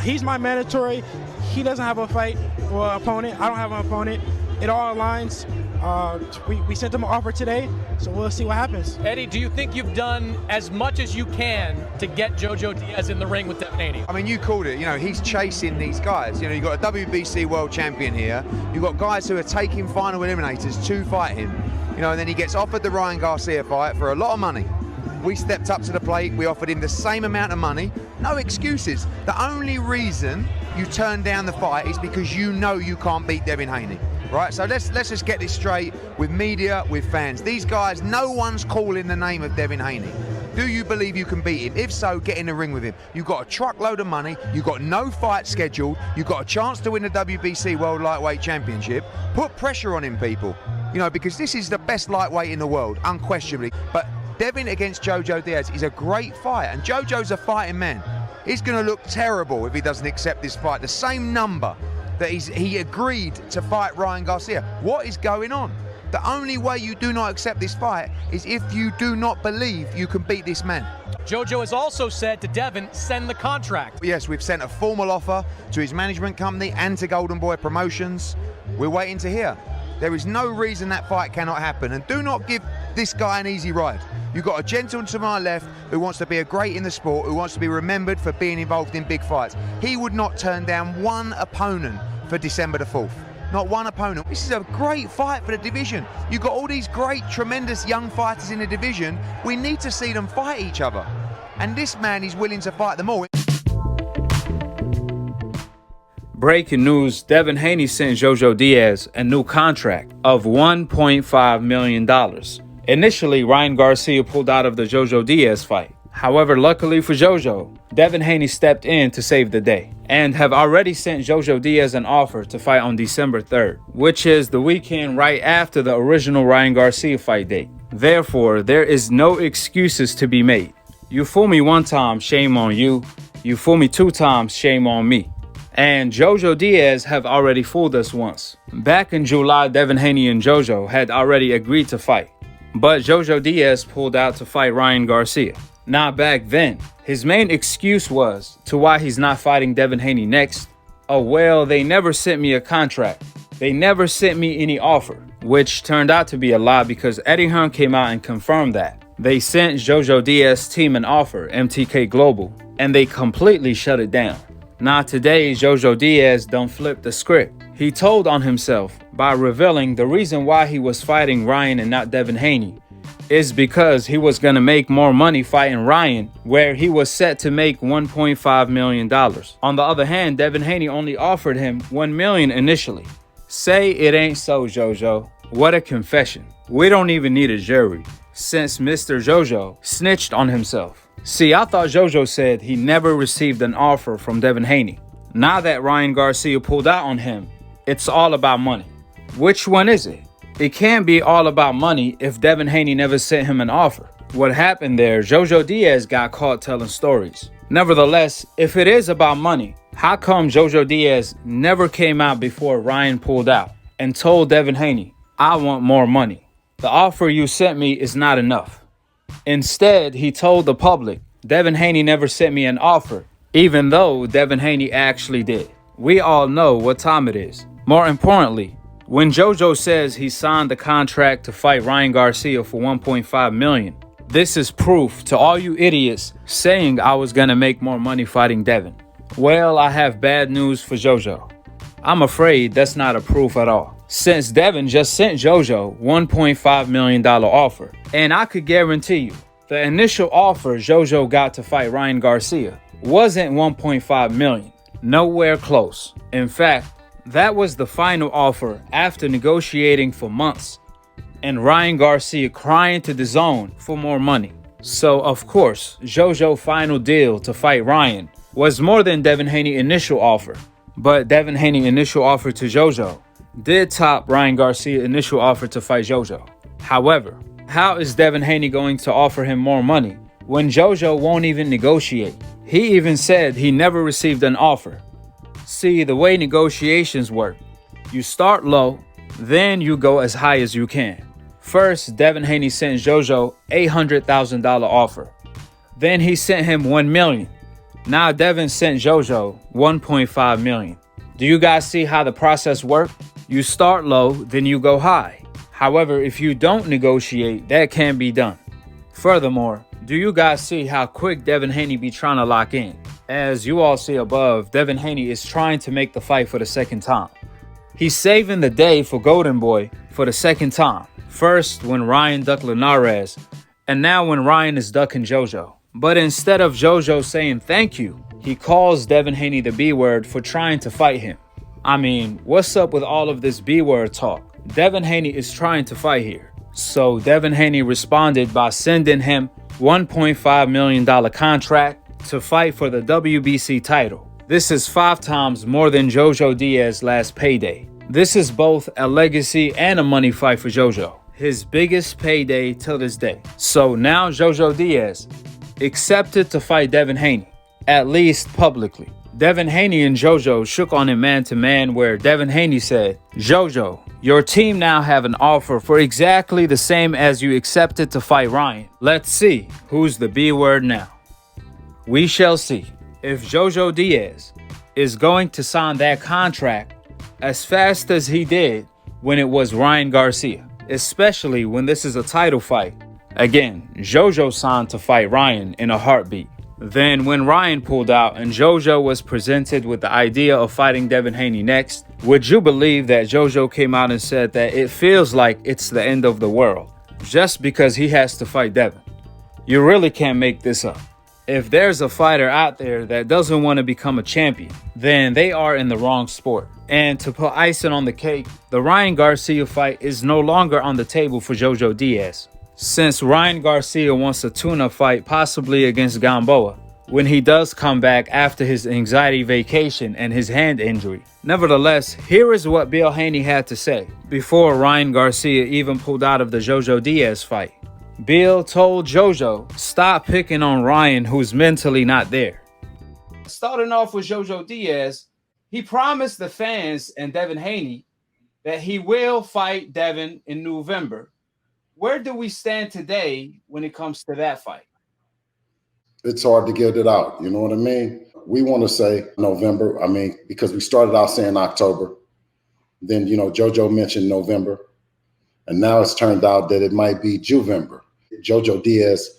He's my mandatory. He doesn't have a fight or opponent. I don't have an opponent. It all aligns. We sent him an offer today, so we'll see what happens. Eddie, do you think you've done as much as you can to get JoJo Diaz in the ring with Devin Haney? I mean, you called it. You know, he's chasing these guys. You know, you've got a WBC world champion here. You've got guys who are taking final eliminators to fight him. You know, and then he gets offered the Ryan Garcia fight for a lot of money. We stepped up to the plate. We offered him the same amount of money. No excuses. The only reason you turn down the fight is because you know you can't beat Devin Haney. Right, so let's just get this straight with media, with fans. These guys, no one's calling the name of Devin Haney. Do you believe you can beat him? If so, get in the ring with him. You've got a truckload of money. You've got no fight scheduled. You've got a chance to win the WBC World Lightweight Championship. Put pressure on him, people. You know, because this is the best lightweight in the world, unquestionably. But Devin against JoJo Diaz is a great fight, and JoJo's a fighting man. He's going to look terrible if he doesn't accept this fight. The same number that he agreed to fight Ryan Garcia. What is going on? The only way you do not accept this fight is if you do not believe you can beat this man. JoJo has also said to Devin, send the contract. Yes, we've sent a formal offer to his management company and to Golden Boy Promotions. We're waiting to hear. There is no reason that fight cannot happen, and do not give this guy an easy ride. You've got a gentleman to my left who wants to be a great in the sport, who wants to be remembered for being involved in big fights. He would not turn down one opponent for December the 4th. Not one opponent. This is a great fight for the division. You've got all these great, tremendous young fighters in the division. We need to see them fight each other. And this man is willing to fight them all. Breaking news, Devin Haney sent JoJo Diaz a new contract of $1.5 million. Initially, Ryan Garcia pulled out of the JoJo Diaz fight. However, luckily for JoJo, Devin Haney stepped in to save the day and have already sent JoJo Diaz an offer to fight on December 3rd, which is the weekend right after the original Ryan Garcia fight date. Therefore, there is no excuses to be made. You fool me one time, shame on you. You fool me two times, shame on me. And JoJo Diaz have already fooled us once. Back in July, Devin Haney and JoJo had already agreed to fight, but JoJo Diaz pulled out to fight Ryan Garcia. Now back then, his main excuse was to why he's not fighting Devin Haney next. Oh well, they never sent me a contract. They never sent me any offer, which turned out to be a lie because Eddie Hearn came out and confirmed that. They sent JoJo Diaz's team an offer, MTK Global, and they completely shut it down. Now today, JoJo Diaz done flipped the script. He told on himself by revealing the reason why he was fighting Ryan and not Devin Haney is because he was going to make more money fighting Ryan, where he was set to make $1.5 million. On the other hand, Devin Haney only offered him $1 million initially. Say it ain't so, JoJo. What a confession. We don't even need a jury, since Mr. JoJo snitched on himself. See, I thought JoJo said he never received an offer from Devin Haney. Now that Ryan Garcia pulled out on him, it's all about money. Which one is it? It can't be all about money if Devin Haney never sent him an offer. What happened there, JoJo Diaz got caught telling stories. Nevertheless, if it is about money, how come JoJo Diaz never came out before Ryan pulled out and told Devin Haney, I want more money. The offer you sent me is not enough. Instead, he told the public, Devin Haney never sent me an offer, even though Devin Haney actually did. We all know what time it is. More importantly, when JoJo says he signed the contract to fight Ryan Garcia for $1.5 million, this is proof to all you idiots saying I was gonna make more money fighting Devin. Well, I have bad news for JoJo. I'm afraid that's not a proof at all, since Devin just sent JoJo $1.5 million offer. And I could guarantee you, the initial offer JoJo got to fight Ryan Garcia wasn't $1.5 million. Nowhere close. In fact, that was the final offer after negotiating for months and Ryan Garcia crying to the zone for more money. So of course, JoJo's final deal to fight Ryan was more than Devin Haney's initial offer. But Devin Haney's initial offer to JoJo did top Ryan Garcia's initial offer to fight JoJo. However, how is Devin Haney going to offer him more money when JoJo won't even negotiate? He even said he never received an offer. See, the way negotiations work, you start low, then you go as high as you can. First, Devin Haney sent JoJo $800,000 offer. Then he sent him $1 million. Now Devin sent JoJo $1.5 million. Do you guys see how the process works? You start low, then you go high. However, if you don't negotiate, that can be done. Furthermore, do you guys see how quick Devin Haney be trying to lock in? As you all see above, Devin Haney is trying to make the fight for the second time. He's saving the day for Golden Boy for the second time. First when Ryan ducked Linares, and now when Ryan is ducking JoJo. But instead of JoJo saying thank you, he calls Devin Haney the B-word for trying to fight him. I mean, what's up with all of this B-word talk? Devin Haney is trying to fight here. So Devin Haney responded by sending him $1.5 million contract to fight for the WBC title. This is 5 times more than JoJo Diaz's last payday. This is both a legacy and a money fight for JoJo. His biggest payday till this day. So now JoJo Diaz accepted to fight Devin Haney, at least publicly. Devin Haney and JoJo shook on him man-to-man where Devin Haney said, "JoJo, your team now have an offer for exactly the same as you accepted to fight Ryan. Let's see who's the B-word now." We shall see if JoJo Diaz is going to sign that contract as fast as he did when it was Ryan Garcia, especially when this is a title fight. Again, JoJo signed to fight Ryan in a heartbeat. Then when Ryan pulled out and JoJo was presented with the idea of fighting Devin Haney next, would you believe that JoJo came out and said that it feels like it's the end of the world just because he has to fight Devin? You really can't make this up. If there's a fighter out there that doesn't want to become a champion, then they are in the wrong sport. And to put icing on the cake, the Ryan Garcia fight is no longer on the table for JoJo Diaz, since Ryan Garcia wants a tune-up fight possibly against Gamboa when he does come back after his anxiety vacation and his hand injury. Nevertheless, here is what Bill Haney had to say before Ryan Garcia even pulled out of the JoJo Diaz fight. Bill told JoJo, stop picking on Ryan who's mentally not there. Starting off with JoJo Diaz, he promised the fans and Devin Haney that he will fight Devin in November. Where do we stand today when it comes to that fight? It's hard to get it out. You know what I mean? We want to say November. I mean, because we started out saying October. Then, JoJo mentioned November. And now it's turned out that it might be Juvember. JoJo Diaz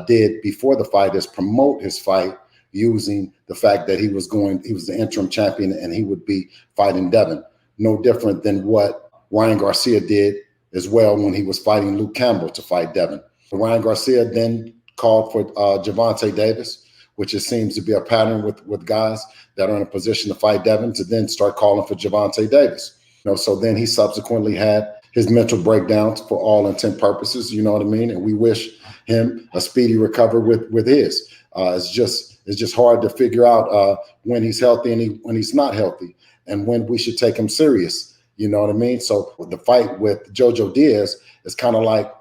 did before the fight is promote his fight using the fact that he was the interim champion and he would be fighting Devin. No different than what Ryan Garcia did as well when he was fighting Luke Campbell to fight Devin. Ryan Garcia then called for Gervonta Davis, which it seems to be a pattern with guys that are in a position to fight Devin to then start calling for Gervonta Davis. So then he subsequently had his mental breakdowns for all intent purposes, you know what I mean? And we wish him a speedy recovery with his. It's just hard to figure out when he's healthy and when he's not healthy and when we should take him serious. You know what I mean? So the fight with JoJo Diaz is kind of like,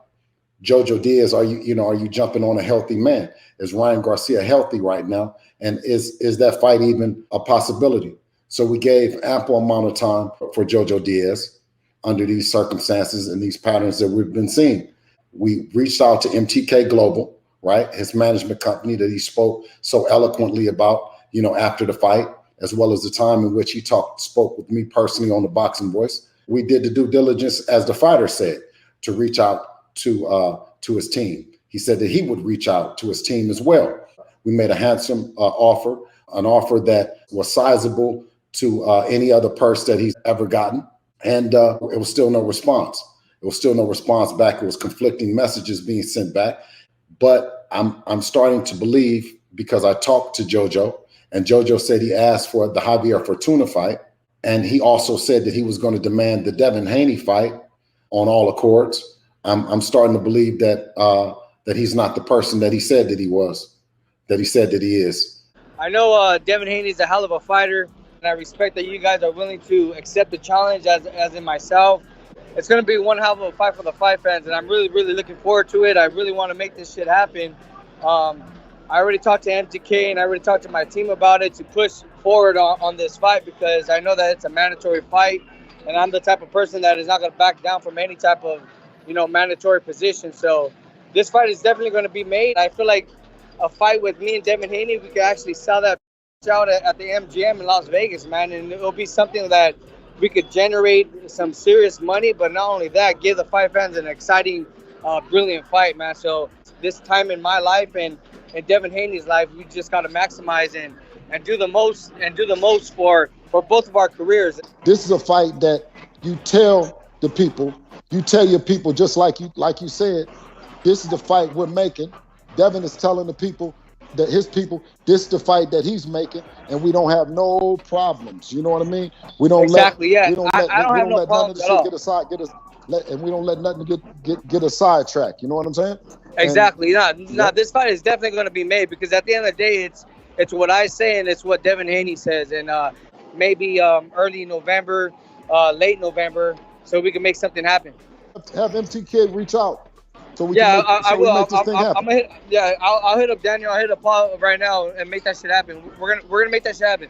JoJo Diaz, are you jumping on a healthy man? Is Ryan Garcia healthy right now? And is that fight even a possibility? So we gave ample amount of time for JoJo Diaz under these circumstances and these patterns that we've been seeing. We reached out to MTK Global, right? His management company that he spoke so eloquently about, after the fight, as well as the time in which he spoke with me personally on the Boxing Voice. We did the due diligence, as the fighter said, to reach out to his team. He said that he would reach out to his team as well. We made a handsome offer, an offer that was sizable to any other purse that he's ever gotten. And it was still no response. It was still no response back. It was conflicting messages being sent back. But I'm starting to believe, because I talked to JoJo, and JoJo said he asked for the Javier Fortuna fight. And he also said that he was going to demand the Devin Haney fight on all accords. I'm starting to believe that that he's not the person that he said that he was, that he said that he is. I know Devin Haney is a hell of a fighter, and I respect that you guys are willing to accept the challenge, as in myself. It's going to be one hell of a fight for the fight fans, and I'm really, really looking forward to it. I really want to make this shit happen. I already talked to MTK, and I already talked to my team about it to push forward on this fight, because I know that it's a mandatory fight, and I'm the type of person that is not going to back down from any type of mandatory position. So this fight is definitely going to be made. I feel like a fight with me and Devin Haney, we could actually sell that out at the MGM in Las Vegas, man, and it'll be something that we could generate some serious money. But not only that, give the fight fans an exciting, brilliant fight, man. So this time in my life and Devin Haney's life, we just got to maximize and do the most for both of our careers. This is a fight that you tell the people, you tell your people, just like you said, this is the fight we're making. Devin is telling the people, that his people, this is the fight that he's making, and we don't have no problems. You know what I mean? We don't exactly. let, yeah. We don't let, I don't have no problems at all. And we don't let nothing get a sidetrack. You know what I'm saying? Exactly. No. This fight is definitely going to be made, because at the end of the day, it's what I say and it's what Devin Haney says, and maybe early November, late November, so we can make something happen. Have MTK reach out. So we yeah, can make this thing happen. I'll hit up Daniel. I'll hit up Paul right now and make that shit happen. We're gonna make that shit happen.